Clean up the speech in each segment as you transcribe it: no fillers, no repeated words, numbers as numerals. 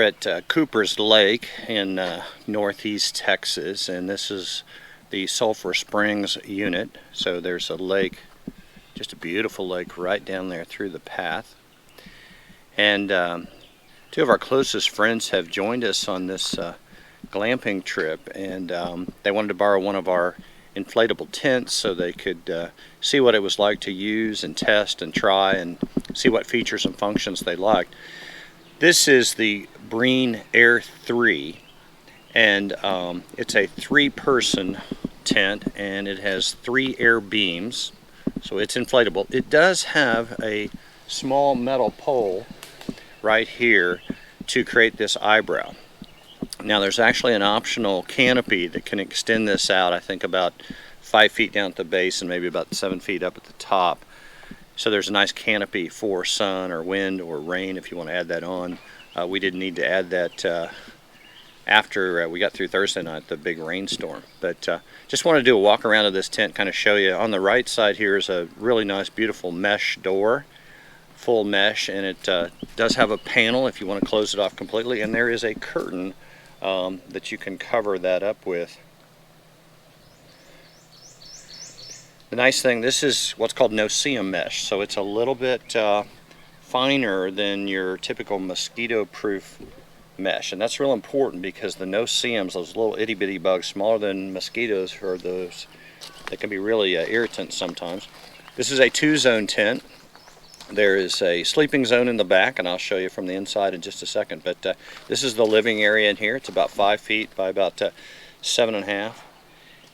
We're at Cooper's Lake in northeast Texas, and this is the Sulphur Springs unit. So there's a lake, just a beautiful lake right down there through the path. And two of our closest friends have joined us on this glamping trip, and they wanted to borrow one of our inflatable tents so they could see what it was like to use and test and try and see what features and functions they liked. This is the Brean Air 3, and it's a 3-person tent, and it has 3 air beams, so it's inflatable. It does have a small metal pole right here to create this eyebrow. Now there's actually an optional canopy that can extend this out, I think about 5 feet down at the base and maybe about 7 feet up at the top. So there's a nice canopy for sun or wind or rain if you want to add that on. We didn't need to add that after we got through Thursday night, the big rainstorm. But just want to do a walk around of this tent, kind of show you. On the right side here is a really nice, beautiful mesh door, full mesh, and it does have a panel if you want to close it off completely. And there is a curtain that you can cover that up with. The nice thing, this is what's called no-seam mesh, so it's a little bit finer than your typical mosquito-proof mesh, and that's real important because the no-seams, those little itty-bitty bugs, smaller than mosquitoes, are those that can be really irritant sometimes. This is a 2-zone tent. There is a sleeping zone in the back, and I'll show you from the inside in just a second, but this is the living area in here. It's about 5 feet by about 7.5.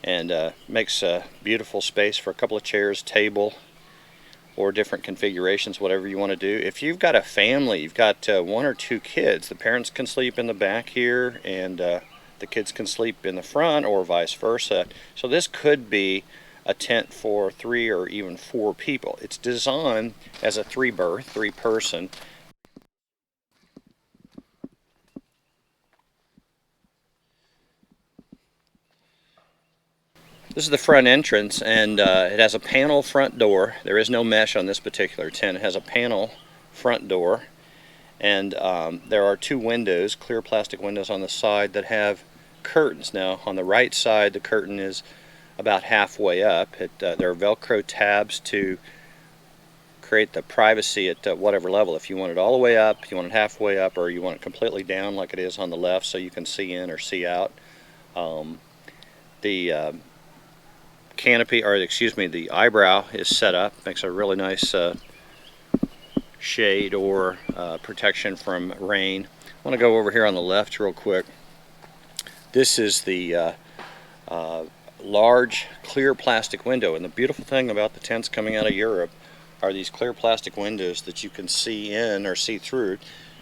And makes a beautiful space for a couple of chairs, table, or different configurations, whatever you want to do. If you've got a family, you've got 1 or 2 kids, the parents can sleep in the back here, and the kids can sleep in the front, or vice versa. So this could be a tent for 3 or even 4 people. It's designed as a 3-berth, 3-person. This is the front entrance, and it has a panel front door. There is no mesh on this particular tent. It has a panel front door, and there are 2 windows, clear plastic windows on the side that have curtains. Now on the right side, the curtain is about halfway up. There are Velcro tabs to create the privacy at whatever level. If you want it all the way up, you want it halfway up, or you want it completely down like it is on the left so you can see in or see out. The canopy, or excuse me, the eyebrow is set up, makes a really nice shade or protection from rain. I want to go over here on the left real quick. This is the large clear plastic window, and the beautiful thing about the tents coming out of Europe are these clear plastic windows that you can see in or see through,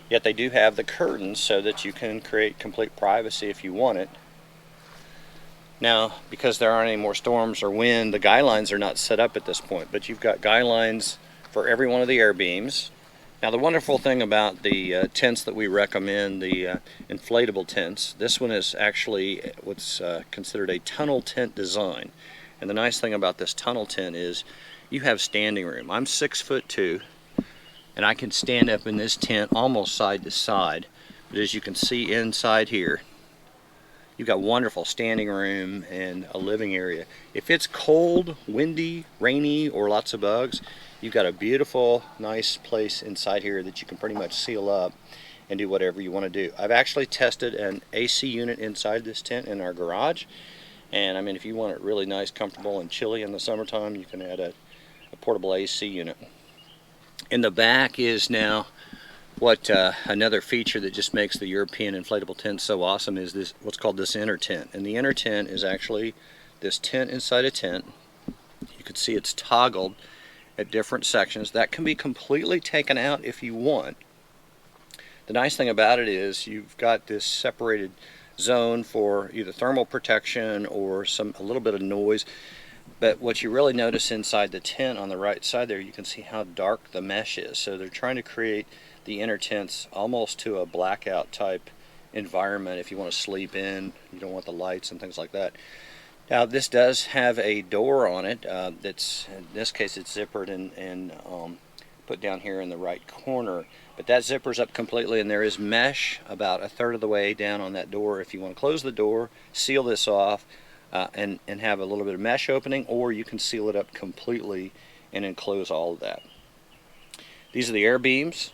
yet they do have the curtains so that you can create complete privacy if you want it. Now, because there aren't any more storms or wind, the guy lines are not set up at this point, but you've got guy lines for every one of the air beams. Now, the wonderful thing about the tents that we recommend, the inflatable tents, this one is actually what's considered a tunnel tent design. And the nice thing about this tunnel tent is you have standing room. I'm 6'2", and I can stand up in this tent almost side to side. But as you can see inside here, you've got wonderful standing room and a living area. If it's cold, windy, rainy, or lots of bugs, you've got a beautiful, nice place inside here that you can pretty much seal up and do whatever you want to do. I've actually tested an AC unit inside this tent in our garage, and I mean, if you want it really nice, comfortable, and chilly in the summertime, you can add a portable AC unit. In the back is now what another feature that just makes the European inflatable tent so awesome is this, what's called this inner tent. And the inner tent is actually this tent inside a tent. You can see it's toggled at different sections. That can be completely taken out if you want. The nice thing about it is you've got this separated zone for either thermal protection or a little bit of noise. But what you really notice inside the tent on the right side there, you can see how dark the mesh is. So they're trying to create the inner tents almost to a blackout type environment if you want to sleep in, you don't want the lights and things like that. Now this does have a door on it that's, in this case it's zippered and put down here in the right corner. But that zippers up completely, and there is mesh about a third of the way down on that door. If you want to close the door, seal this off, and have a little bit of mesh opening, or you can seal it up completely and enclose all of that. These are the air beams.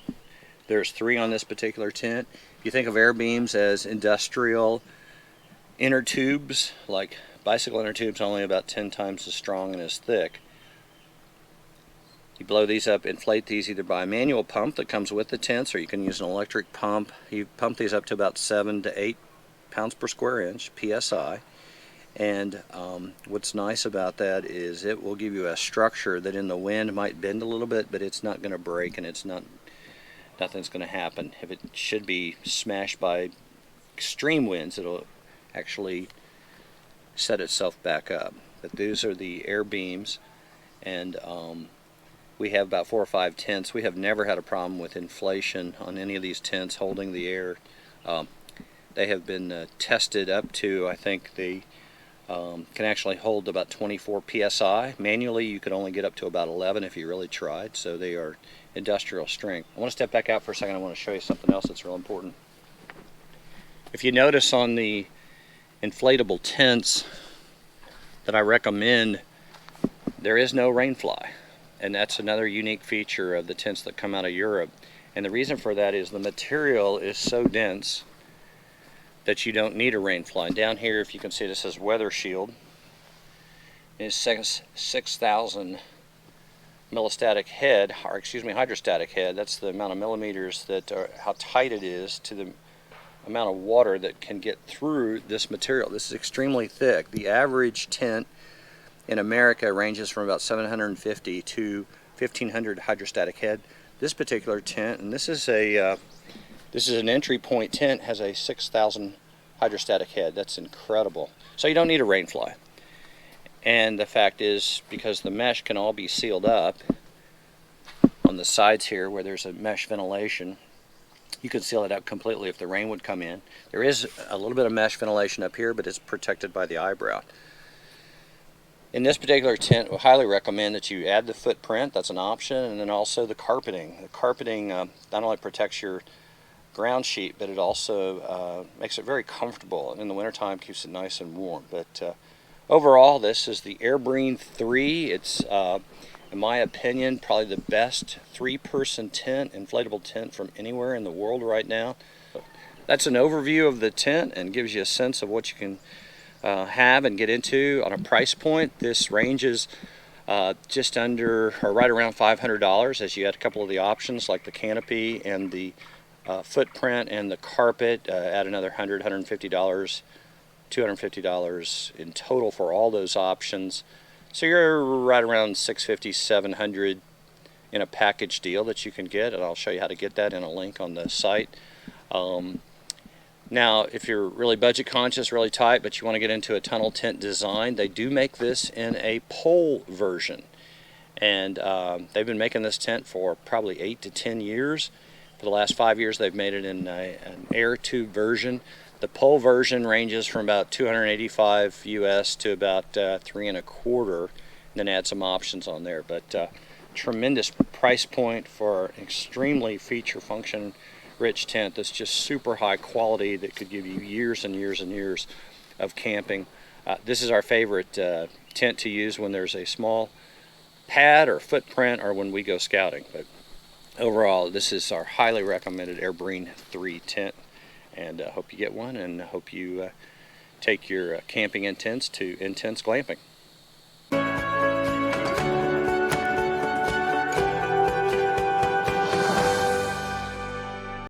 There's 3 on this particular tent. If you think of air beams as industrial inner tubes, like bicycle inner tubes, only about 10 times as strong and as thick. You blow these up, inflate these either by a manual pump that comes with the tents, or you can use an electric pump. You pump these up to about 7 to 8 pounds per square inch, PSI. And what's nice about that is it will give you a structure that in the wind might bend a little bit, but it's not going to break, and nothing's going to happen. If it should be smashed by extreme winds, it'll actually set itself back up. But these are the air beams, and we have about 4 or 5 tents. We have never had a problem with inflation on any of these tents holding the air. They have been tested up to, I think they can actually hold about 24 psi. Manually you could only get up to about 11 if you really tried, so they are industrial strength. I want to step back out for a second. I want to show you something else that's real important. If you notice on the inflatable tents that I recommend, there is no Rainfly. And that's another unique feature of the tents that come out of Europe. And the reason for that is the material is so dense that you don't need a Rainfly. And down here, if you can see, this says Weather Shield. It's 6,000 millistatic head, or excuse me, hydrostatic head. That's the amount of millimeters that are, how tight it is to the amount of water that can get through this material. This is extremely thick. The average tent in America ranges from about 750 to 1,500 hydrostatic head. This particular tent, and this is an entry point tent, has a 6,000 hydrostatic head. That's incredible. So you don't need a Rainfly. And the fact is, because the mesh can all be sealed up on the sides here where there's a mesh ventilation, you could seal it up completely if the rain would come in. There is a little bit of mesh ventilation up here, but it's protected by the eyebrow. In this particular tent, we highly recommend that you add the footprint. That's an option, and then also the carpeting. The carpeting not only protects your ground sheet, but it also makes it very comfortable, and in the wintertime keeps it nice and warm. But overall, this is the Brean 3. It's, in my opinion, probably the best 3-person tent, inflatable tent from anywhere in the world right now. That's an overview of the tent and gives you a sense of what you can have and get into on a price point. This ranges just under or right around $500 as you add a couple of the options like the canopy and the footprint and the carpet. Add another $100, $150, $250 in total for all those options. So you're right around $650, $700 in a package deal that you can get, and I'll show you how to get that in a link on the site. Now, if you're really budget conscious, really tight, but you want to get into a tunnel tent design, they do make this in a pole version. And they've been making this tent for probably 8 to 10 years. For the last 5 years, they've made it in an air tube version. The pole version ranges from about $285 US to about $325, and then add some options on there. But tremendous price point for an extremely feature function rich tent that's just super high quality that could give you years and years and years of camping. This is our favorite tent to use when there's a small pad or footprint or when we go scouting. But overall, this is our highly recommended Brean 3 tent, and hope you get one, and hope you take your camping intents to intense glamping.